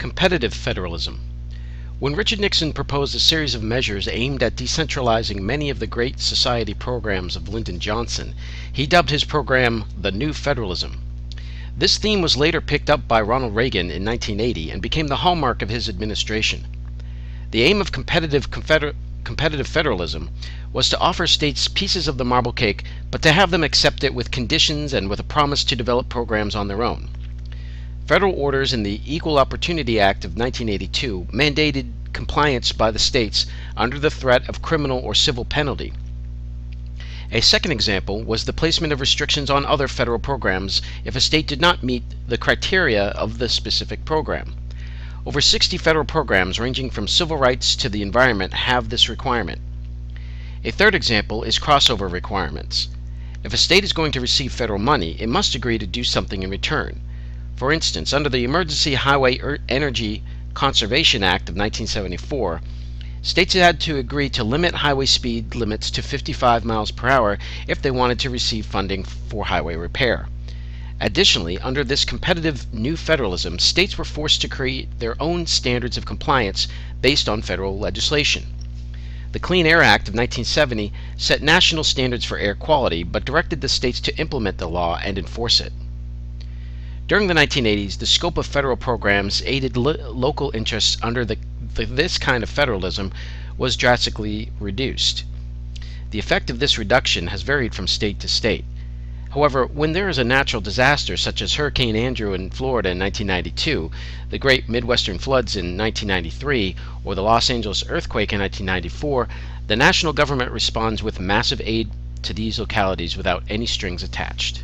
Competitive federalism. When Richard Nixon proposed a series of measures aimed at decentralizing many of the Great Society programs of Lyndon Johnson, he dubbed his program the New Federalism. This theme was later picked up by Ronald Reagan in 1980 and became the hallmark of his administration. The aim of competitive federalism was to offer states pieces of the marble cake, but to have them accept it with conditions and with a promise to develop programs on their own. Federal orders in the Equal Opportunity Act of 1982 mandated compliance by the states under the threat of criminal or civil penalty. A second example was the placement of restrictions on other federal programs if a state did not meet the criteria of the specific program. Over 60 federal programs ranging from civil rights to the environment have this requirement. A third example is crossover requirements. If a state is going to receive federal money, it must agree to do something in return. For instance, under the Emergency Highway Energy Conservation Act of 1974, states had to agree to limit highway speed limits to 55 miles per hour if they wanted to receive funding for highway repair. Additionally, under this competitive new federalism, states were forced to create their own standards of compliance based on federal legislation. The Clean Air Act of 1970 set national standards for air quality, but directed the states to implement the law and enforce it. During the 1980s, the scope of federal programs aided local interests under this kind of federalism was drastically reduced. The effect of this reduction has varied from state to state. However, when there is a natural disaster such as Hurricane Andrew in Florida in 1992, the Great Midwestern Floods in 1993, or the Los Angeles earthquake in 1994, the national government responds with massive aid to these localities without any strings attached.